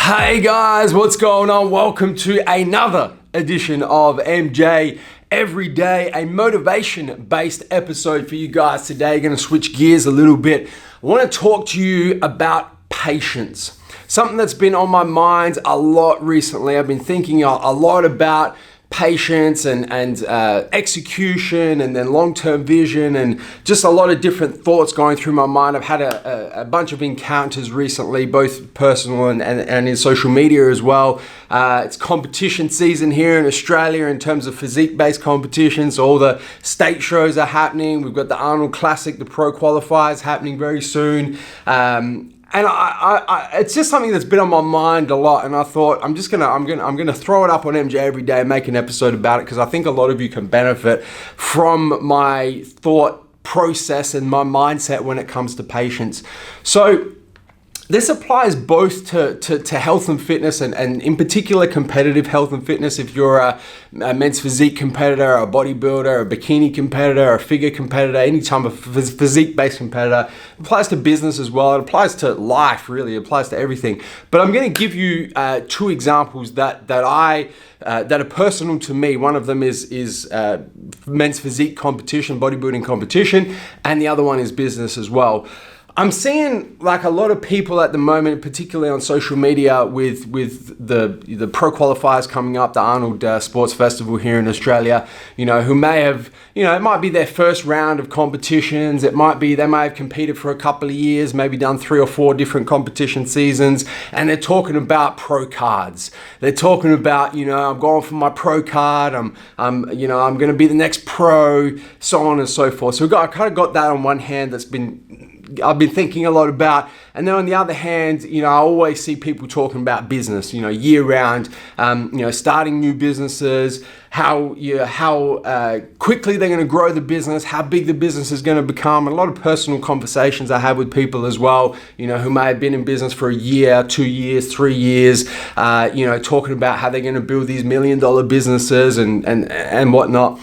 Hey guys, what's going on? Welcome to another edition of MJ Everyday, a motivation-based episode for you guys today. Going to switch gears a little bit. I want to talk to you about patience. Something that's been on my mind a lot recently. I've been thinking a lot about patience and execution and then long-term vision and just a lot of different thoughts going through my mind. I've had a bunch of encounters recently, both personal and in social media as well. It's competition season here in Australia in terms of physique-based competitions. So all the state shows are happening. We've got the Arnold Classic, the Pro Qualifiers happening very soon. And it's just something that's been on my mind a lot, and I thought I'm gonna throw it up on MJ every day and make an episode about it because I think a lot of you can benefit from my thought process and my mindset when it comes to patience. So this applies both to health and fitness and in particular competitive health and fitness. If you're a men's physique competitor, a bodybuilder, a bikini competitor, a figure competitor, any type of physique-based competitor, it applies to business as well. It applies to life, really. It applies to everything. But I'm going to give you two examples that are personal to me. One of them is men's physique competition, bodybuilding competition, and the other one is business as well. I'm seeing like a lot of people at the moment, particularly on social media with the Pro Qualifiers coming up, the Arnold Sports Festival here in Australia, who may have, it might be their first round of competitions. It might be, they may have competed for a couple of years, maybe done 3 or 4 different competition seasons, and they're talking about pro cards. They're talking about, I'm going for my pro card. I'm going to be the next pro, so on and so forth. So I kind of got that on one hand I've been thinking a lot about. And then on the other hand, I always see people talking about business, year round, starting new businesses, how quickly they're going to grow the business, how big the business is going to become. And a lot of personal conversations I have with people as well, who may have been in business for a year, 2 years, 3 years, talking about how they're going to build these $1 million businesses and whatnot.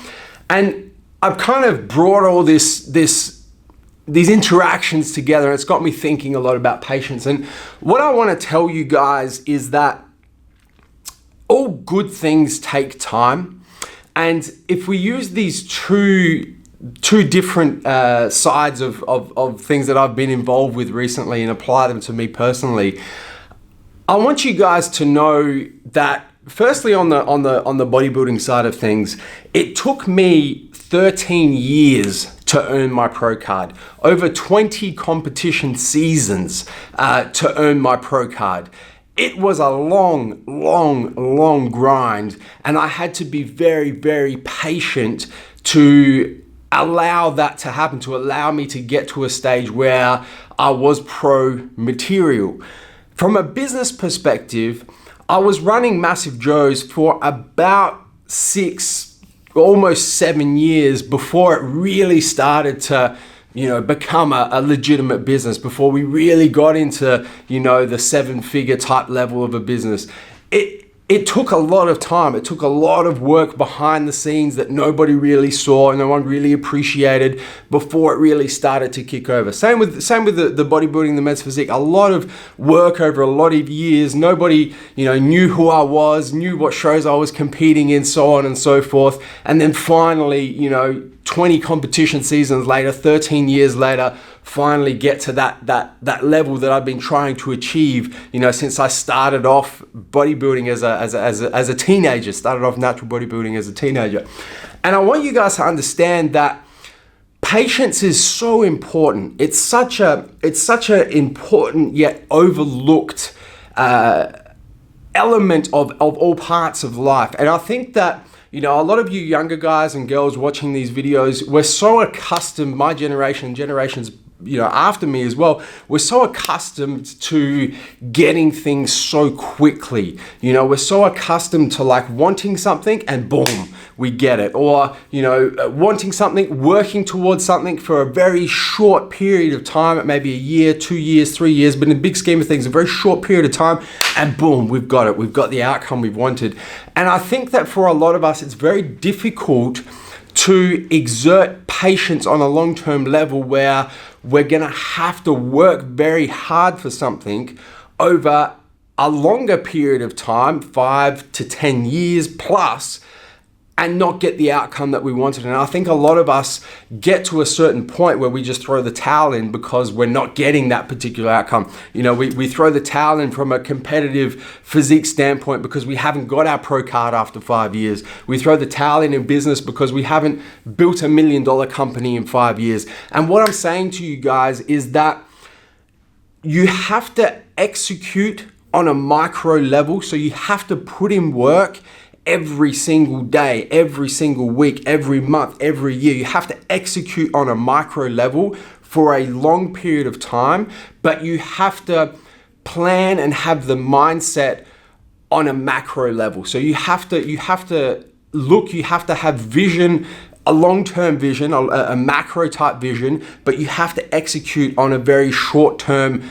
And I've kind of brought all these interactions together. It's got me thinking a lot about patience. And what I want to tell you guys is that all good things take time. And if we use these two different sides of things that I've been involved with recently and apply them to me personally, I want you guys to know that firstly on the bodybuilding side of things, it took me 13 years to earn my pro card, over 20 competition seasons to earn my pro card. It was a long grind, and I had to be very, very patient to allow that to happen, to allow me to get to a stage where I was pro material. From a business perspective, I was running Massive Joe's for about almost 7 years before it really started to, become a legitimate business, before we really got into, the 7-figure type level of a business. It took a lot of time. It took a lot of work behind the scenes that nobody really saw, no one really appreciated before it really started to kick over. Same with the bodybuilding, the men's physique. A lot of work over a lot of years. Nobody, knew who I was, knew what shows I was competing in, so on and so forth. And then finally, 20 competition seasons later, 13 years later, finally get to that level that I've been trying to achieve, since I started off bodybuilding as a teenager, started off natural bodybuilding as a teenager. And I want you guys to understand that patience is so important. It's such a important yet overlooked element of all parts of life. And I think that a lot of you younger guys and girls watching these videos, we're so accustomed, my generation, generations after me as well, we're so accustomed to getting things so quickly. We're so accustomed to like wanting something and boom, we get it. Or, wanting something, working towards something for a very short period of time. It may be a year, 2 years, 3 years, but in the big scheme of things, a very short period of time, and boom, we've got it. We've got the outcome we've wanted. And I think that for a lot of us, it's very difficult to exert patience on a long-term level where we're going to have to work very hard for something over a longer period of time, 5 to 10 years plus, and not get the outcome that we wanted. And I think a lot of us get to a certain point where we just throw the towel in because we're not getting that particular outcome. You know, we throw the towel in from a competitive physique standpoint because we haven't got our pro card after 5 years. We throw the towel in business because we haven't built $1 million company in 5 years. And what I'm saying to you guys is that you have to execute on a micro level. So you have to put in work every single day, every single week, every month, every year. You have to execute on a micro level for a long period of time, but you have to plan and have the mindset on a macro level. So you have to look, you have to have vision, a long-term vision, a macro type vision, but you have to execute on a very short-term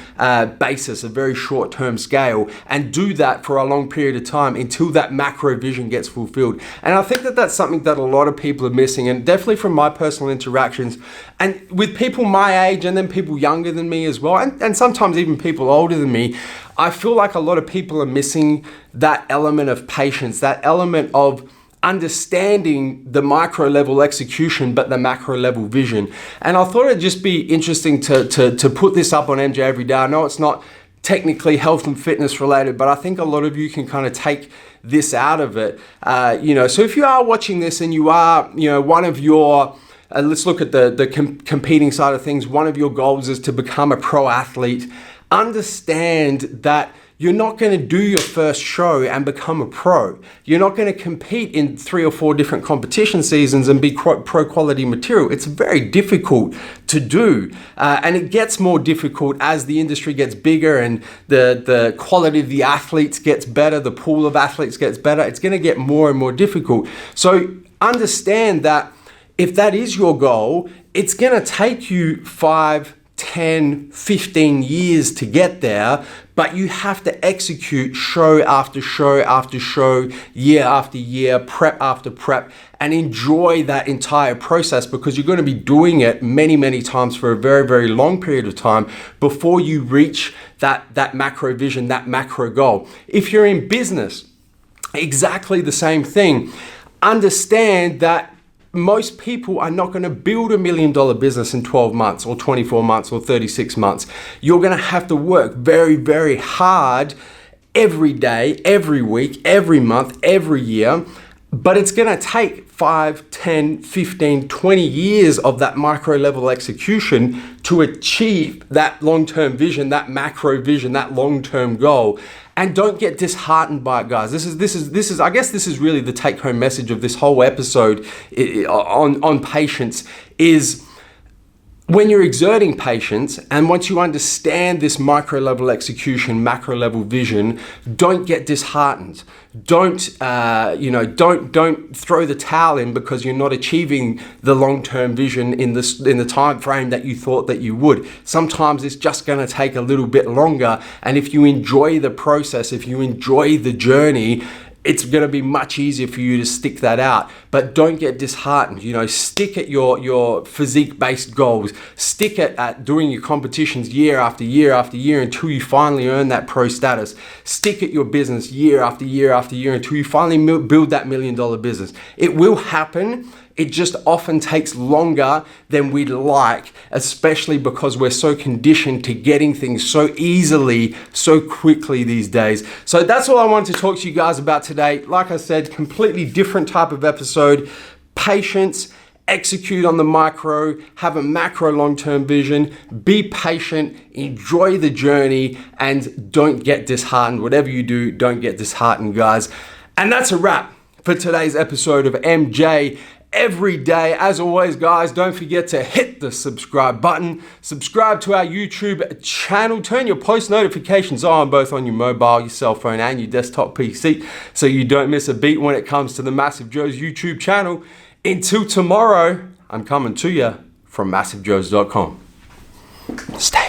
basis, a very short-term scale, and do that for a long period of time until that macro vision gets fulfilled. And I think that that's something that a lot of people are missing, and definitely from my personal interactions and with people my age and then people younger than me as well, and sometimes even people older than me, I feel like a lot of people are missing that element of patience, that element of understanding the micro level execution, but the macro level vision. And I thought it'd just be interesting to put this up on MJ Every Day. I know it's not technically health and fitness related, but I think a lot of you can kind of take this out of it. So if you are watching this and you are, one of your, let's look at the competing side of things. One of your goals is to become a pro athlete. Understand that you're not going to do your first show and become a pro. You're not going to compete in 3 or 4 different competition seasons and be pro quality material. It's very difficult to do. And it gets more difficult as the industry gets bigger and the quality of the athletes gets better, the pool of athletes gets better. It's going to get more and more difficult. So understand that if that is your goal, it's going to take you 5, 10, 15 years to get there, but you have to execute show after show after show, year after year, prep after prep, and enjoy that entire process because you're going to be doing it many, many times for a very, very long period of time before you reach that macro vision, that macro goal. If you're in business, exactly the same thing. Understand that most people are not going to build $1 million business in 12 months or 24 months or 36 months. You're going to have to work very, very hard every day, every week, every month, every year. But it's going to take 5, 10, 15, 20 years of that micro level execution to achieve that long-term vision, that macro vision, that long-term goal. And don't get disheartened by it, guys. This is. I guess this is really the take-home message of this whole episode on patience. Is when you're exerting patience, and once you understand this micro level execution, macro level vision, don't get disheartened. Don't throw the towel in because you're not achieving the long-term vision in the time frame that you thought that you would. Sometimes it's just going to take a little bit longer, and if you enjoy the process, if you enjoy the journey, it's going to be much easier for you to stick that out. But don't get disheartened. Stick at your physique-based goals. Stick at doing your competitions year after year after year until you finally earn that pro status. Stick at your business year after year after year until you finally build that $1 million business. It will happen. It just often takes longer than we'd like, especially because we're so conditioned to getting things so easily, so quickly these days. So that's all I wanted to talk to you guys about today. Like I said, completely different type of episode. Patience, execute on the micro, have a macro long-term vision, be patient, enjoy the journey, and don't get disheartened. Whatever you do, don't get disheartened, guys. And that's a wrap for today's episode of MJ Every Day. As always, guys, don't forget to hit the subscribe button, subscribe to our YouTube channel, turn your post notifications on both on your mobile, your cell phone, and your desktop PC so you don't miss a beat when it comes to the Massive Joe's YouTube channel. Until tomorrow, I'm coming to you from MassiveJoes.com. Stay